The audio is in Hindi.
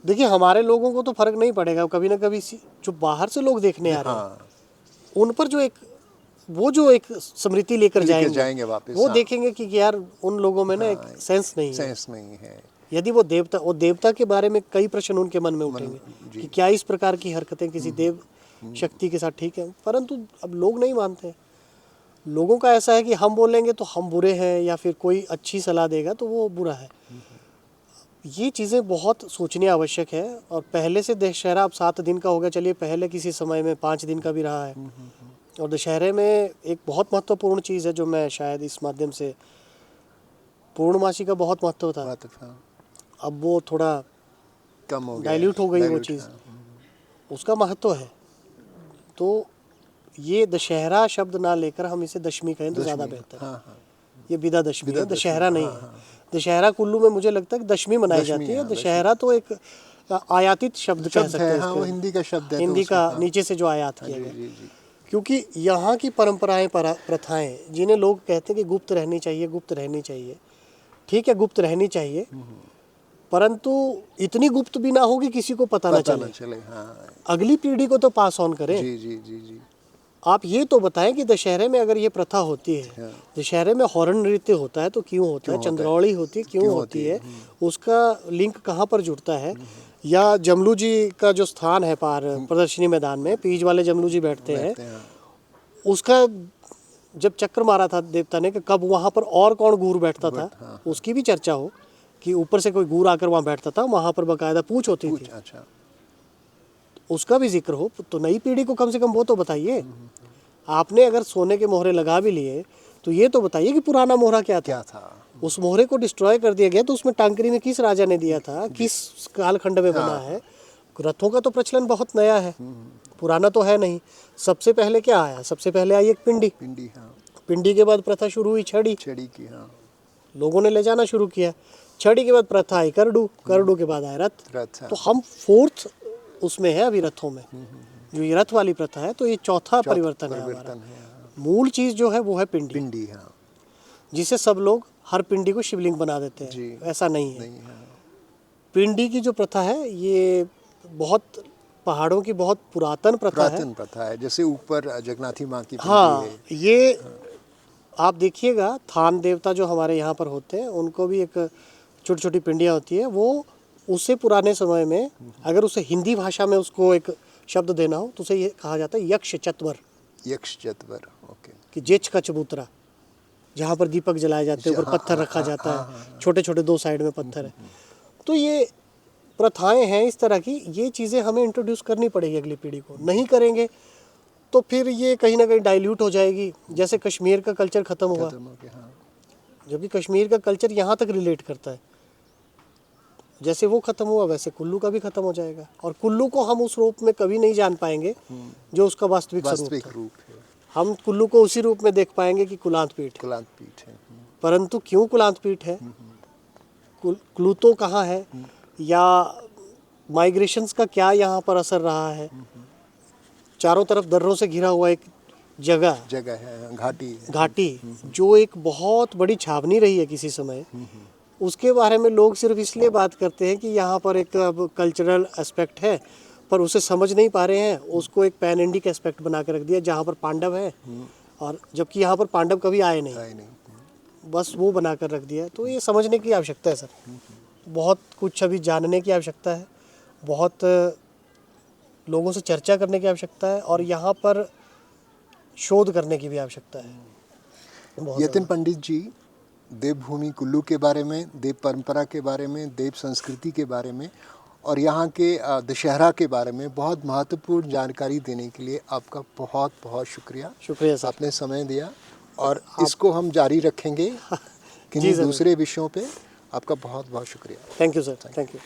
देखिए हमारे लोगों को तो फर्क नहीं पड़ेगा, कभी ना कभी जो बाहर से लोग देखने आ रहे हैं उन पर जो एक स्मृति लेकर जाएंगे वापस, वो देखेंगे कि यार उन लोगों में ना एक सेंस नहीं है। यदि वो देवता के बारे में कई प्रश्न उनके मन में उठेंगे कि क्या इस प्रकार की हरकतें किसी देव शक्ति के साथ ठीक है, परंतु अब लोग नहीं मानते। लोगों का ऐसा है कि हम बोलेंगे तो हम बुरे हैं, या फिर कोई अच्छी सलाह देगा तो वो बुरा है। ये चीज़ें बहुत सोचनी आवश्यक है। और पहले से दशहरा अब 7 दिन का हो गया, चलिए पहले किसी समय में 5 दिन का भी रहा है। और दशहरे में एक बहुत महत्वपूर्ण चीज़ है जो मैं शायद इस माध्यम से, पूर्णमासी का बहुत महत्व था, अब वो थोड़ा कम हो गया, डाइल्यूट हो गई वो चीज़, उसका महत्व है। तो ये दशहरा शब्द ना लेकर हम इसे दशमी कहें तो ज़्यादा बेहतर है। ये विदा दशमी है, दशहरा नहीं है। दशहरा कुल्लू में मुझे लगता है कि दशमी मनाई जाती है। दशहरा तो एक आयातित शब्द कह सकते हैं, वो हिंदी का शब्द है, हिंदी का नीचे से जो आयात किया गया। क्योंकि यहाँ की परंपराएं प्रथाएं जिन्हें लोग कहते हैं कि गुप्त रहनी चाहिए, गुप्त रहनी चाहिए, ठीक है गुप्त रहनी चाहिए, परंतु इतनी गुप्त भी ना हो कि किसी को पता ना चले। अगली पीढ़ी को तो पास ऑन करें। जी। आप ये तो बताएं कि दशहरे में अगर ये प्रथा होती है, दशहरे में हॉर्न नृत्य होता है तो क्यों होता है, चंद्रौली होती है क्यों होती है, उसका लिंक कहाँ पर जुड़ता है, या जमलू जी का जो स्थान है पार प्रदर्शनी मैदान में पीज वाले जमलू जी बैठते हैं, उसका जब चक्र मारा था देवता ने कि कब वहाँ पर और कौन गूर बैठता था, उसकी भी चर्चा हो कि ऊपर से कोई गूर आकर वहाँ बैठता था, वहाँ पर बाकायदा पूछ होती थी। अच्छा, उसका भी जिक्र हो तो नई पीढ़ी को कम से कम वो तो बताइए। आपने अगर सोने के मोहरे लगा भी लिए तो ये तो बताइए कि पुराना मोहरा क्या था। उस मोहरे को डिस्ट्रॉय कर दिया गया तो उसमें टांकरी में किस राजा ने दिया था, किस कालखंड में बना है। रथों का तो प्रचलन बहुत नया है, पुराना तो है नहीं। सबसे पहले क्या आया, सबसे पहले आई एक पिंडी। पिंडी के बाद प्रथा शुरू हुई छड़ी की, लोगों ने ले जाना शुरू किया। छड़ी के बाद प्रथा आई करडू, करडू के बाद आया रथ। तो हम 4th उसमें है अभी रथों में, जो ये रथ वाली प्रथा है, तो ये चौथा परिवर्तन है हमारा। मूल चीज जो है वो है पिंडी, जिसे सब लोग हर पिंडी को शिवलिंग बना देते हैं, ऐसा नहीं है। पिंडी की जो प्रथा है ये बहुत पहाड़ों की बहुत पुरातन प्रथा है, जैसे ऊपर जगन्नाथी माँ की पिंडी है। ये आप देखिएगा थान देवता जो हमारे यहाँ पर होते हैं उनको भी एक छोटी छोटी पिंडियाँ होती है। वो उससे पुराने समय में अगर उसे हिंदी भाषा में उसको एक शब्द देना हो तो उसे ये कहा जाता है यक्ष चत्वर, ओके, कि जेच का चबूतरा, जहाँ पर दीपक जलाए जाते हैं, ऊपर पत्थर रखा जाता है, छोटे छोटे 2 साइड में पत्थर है। तो ये प्रथाएं हैं इस तरह की, ये चीज़ें हमें इंट्रोड्यूस करनी पड़ेगी अगली पीढ़ी को। नहीं करेंगे तो फिर ये कहीं ना कहीं डाइल्यूट हो जाएगी। जैसे कश्मीर का कल्चर ख़त्म हुआ, जबकि कश्मीर का कल्चर यहाँ तक रिलेट करता है, जैसे वो ख़त्म हुआ वैसे कुल्लू का भी ख़त्म हो जाएगा। और कुल्लू को हम उस रूप में कभी नहीं जान पाएंगे जो उसका वास्तविक रूप है। हम कुल्लू को उसी रूप में देख पाएंगे कि कुलांत पीठ है। परंतु क्यों कुलांत पीठ है, क्लूतो कहाँ है, या माइग्रेशंस का क्या यहाँ पर असर रहा है। चारों तरफ दर्रों से घिरा हुआ एक जगह है, घाटी जो एक बहुत बड़ी छावनी रही है किसी समय, उसके बारे में लोग सिर्फ इसलिए बात करते हैं कि यहाँ पर एक कल्चरल एस्पेक्ट है, पर उसे समझ नहीं पा रहे हैं। उसको एक पैन इंडिक एस्पेक्ट बना के रख दिया जहाँ पर पांडव है, और जबकि यहाँ पर पांडव कभी आए नहीं, बस वो बना कर रख दिया। तो ये समझने की आवश्यकता है सर, बहुत कुछ अभी जानने की आवश्यकता है, बहुत लोगों से चर्चा करने की आवश्यकता है, और यहाँ पर शोध करने की भी आवश्यकता है। यतिन पंडित जी देवभूमि कुल्लू के बारे में, देव परंपरा के बारे में, देव संस्कृति के बारे में और यहाँ के दशहरा के बारे में बहुत महत्वपूर्ण जानकारी देने के लिए आपका बहुत बहुत शुक्रिया सर। आपने समय दिया, और इसको हम जारी रखेंगे किन्हीं दूसरे विषयों पे। आपका बहुत बहुत शुक्रिया। Thank you sir, thank you.